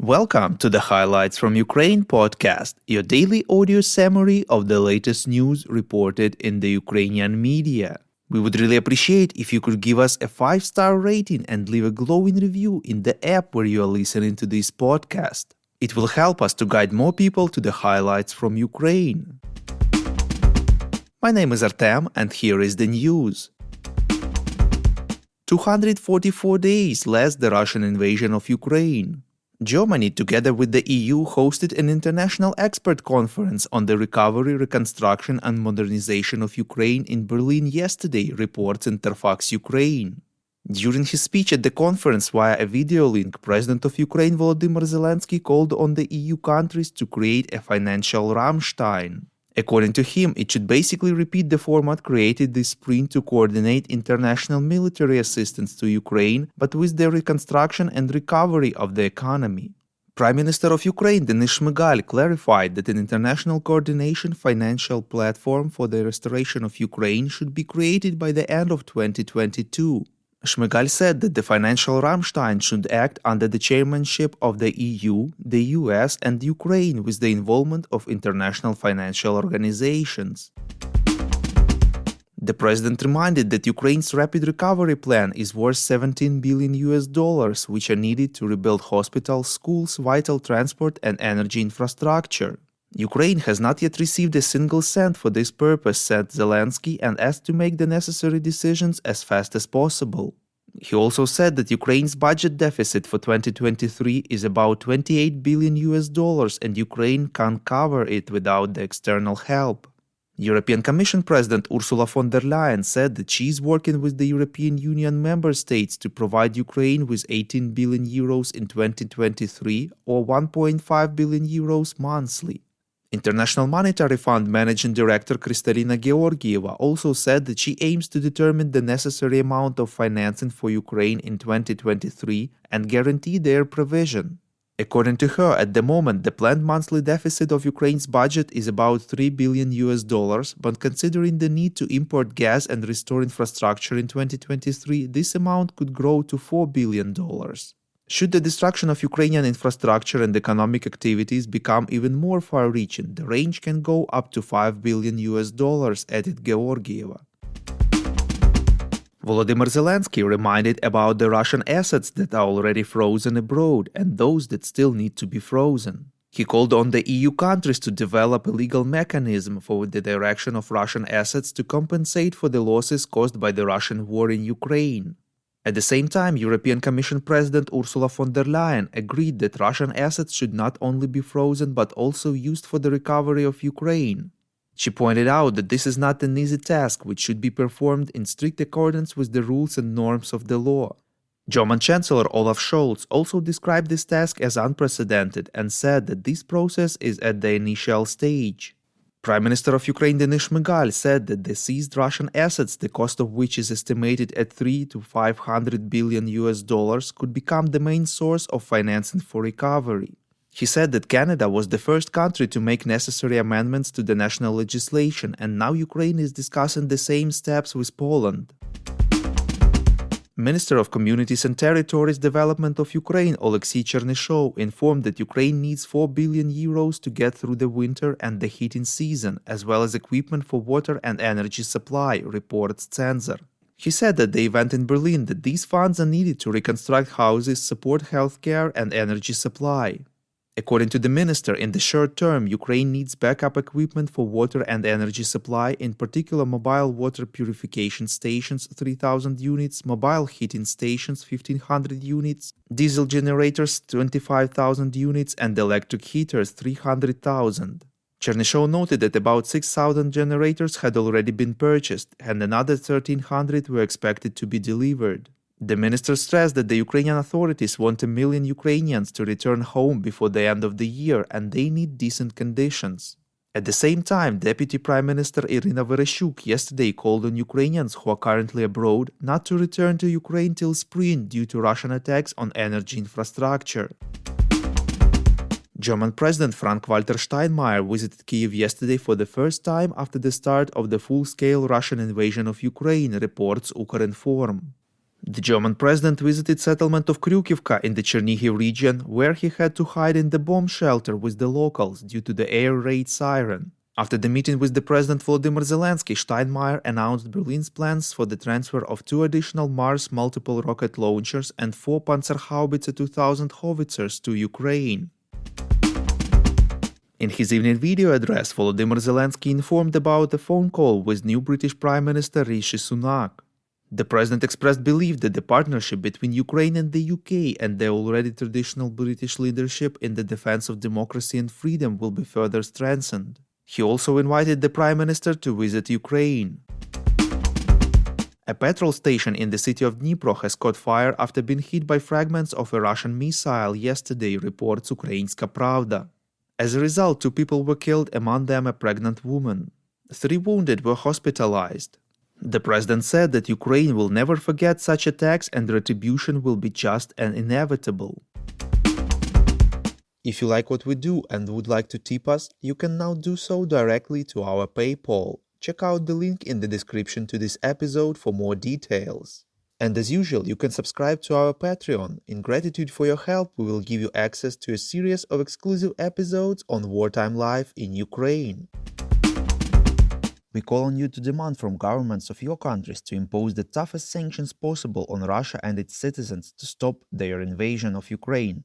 Welcome to the Highlights from Ukraine podcast, your daily audio summary of the latest news reported in the Ukrainian media. We would really appreciate if you could give us a 5-star rating and leave a glowing review in the app where you are listening to this podcast. It will help us to guide more people to the highlights from Ukraine. My name is Artem, and here is the news. 244 days less the Russian invasion of Ukraine. Germany, together with the EU, hosted an international expert conference on the recovery, reconstruction and modernization of Ukraine in Berlin yesterday, reports Interfax Ukraine. During his speech at the conference via a video link, President of Ukraine Volodymyr Zelensky called on the EU countries to create a financial Rammstein. According to him, it should basically repeat the format created this spring to coordinate international military assistance to Ukraine, but with the reconstruction and recovery of the economy. Prime Minister of Ukraine Denis Shmyhal clarified that an international coordination financial platform for the restoration of Ukraine should be created by the end of 2022. Shmyhal said that the financial Rammstein should act under the chairmanship of the EU, the US and Ukraine with the involvement of international financial organizations. The president reminded that Ukraine's rapid recovery plan is worth $17 billion, which are needed to rebuild hospitals, schools, vital transport and energy infrastructure. Ukraine has not yet received a single cent for this purpose, said Zelensky, and asked to make the necessary decisions as fast as possible. He also said that Ukraine's budget deficit for 2023 is about $28 billion and Ukraine can't cover it without the external help. European Commission President Ursula von der Leyen said that she is working with the European Union member states to provide Ukraine with 18 billion euros in 2023 or 1.5 billion euros monthly. International Monetary Fund Managing Director Kristalina Georgieva also said that she aims to determine the necessary amount of financing for Ukraine in 2023 and guarantee their provision. According to her, at the moment, the planned monthly deficit of Ukraine's budget is about $3 billion, but considering the need to import gas and restore infrastructure in 2023, this amount could grow to $4 billion. Should the destruction of Ukrainian infrastructure and economic activities become even more far-reaching, the range can go up to $5 billion, added Georgieva. Volodymyr Zelensky reminded about the Russian assets that are already frozen abroad and those that still need to be frozen. He called on the EU countries to develop a legal mechanism for the direction of Russian assets to compensate for the losses caused by the Russian war in Ukraine. At the same time, European Commission President Ursula von der Leyen agreed that Russian assets should not only be frozen but also used for the recovery of Ukraine. She pointed out that this is not an easy task which should be performed in strict accordance with the rules and norms of the law. German Chancellor Olaf Scholz also described this task as unprecedented and said that this process is at the initial stage. Prime Minister of Ukraine Denis Shmyhal said that the seized Russian assets, the cost of which is estimated at $300 to $500 billion, could become the main source of financing for recovery. He said that Canada was the first country to make necessary amendments to the national legislation, and now Ukraine is discussing the same steps with Poland. Minister of Communities and Territories Development of Ukraine Oleksiy Chernyshev informed that Ukraine needs 4 billion euros to get through the winter and the heating season, as well as equipment for water and energy supply, reports Censor. He said at the event in Berlin that these funds are needed to reconstruct houses, support healthcare and energy supply. According to the minister, in the short term, Ukraine needs backup equipment for water and energy supply, in particular mobile water purification stations 3,000 units, mobile heating stations 1,500 units, diesel generators 25,000 units and electric heaters 300,000. Chernyshev noted that about 6,000 generators had already been purchased and another 1,300 were expected to be delivered. The minister stressed that the Ukrainian authorities want 1 million Ukrainians to return home before the end of the year and they need decent conditions. At the same time, Deputy Prime Minister Irina Vereshchuk yesterday called on Ukrainians who are currently abroad not to return to Ukraine till spring due to Russian attacks on energy infrastructure. German President Frank-Walter Steinmeier visited Kyiv yesterday for the first time after the start of the full-scale Russian invasion of Ukraine, reports Ukrinform. The German president visited settlement of Kryukivka in the Chernihiv region, where he had to hide in the bomb shelter with the locals due to the air raid siren. After the meeting with the President Volodymyr Zelensky, Steinmeier announced Berlin's plans for the transfer of 2 additional Mars multiple rocket launchers and 4 Panzerhaubitze 2000 howitzers to Ukraine. In his evening video address, Volodymyr Zelensky informed about a phone call with new British Prime Minister Rishi Sunak. The president expressed belief that the partnership between Ukraine and the UK and the already traditional British leadership in the defense of democracy and freedom will be further strengthened. He also invited the Prime Minister to visit Ukraine. A petrol station in the city of Dnipro has caught fire after being hit by fragments of a Russian missile yesterday, reports Ukrainska Pravda. As a result, 2 people were killed, among them a pregnant woman. 3 wounded were hospitalized. The president said that Ukraine will never forget such attacks and retribution will be just and inevitable. If you like what we do and would like to tip us, you can now do so directly to our PayPal. Check out the link in the description to this episode for more details. And as usual, you can subscribe to our Patreon. In gratitude for your help, we will give you access to a series of exclusive episodes on wartime life in Ukraine. We call on you to demand from governments of your countries to impose the toughest sanctions possible on Russia and its citizens to stop their invasion of Ukraine.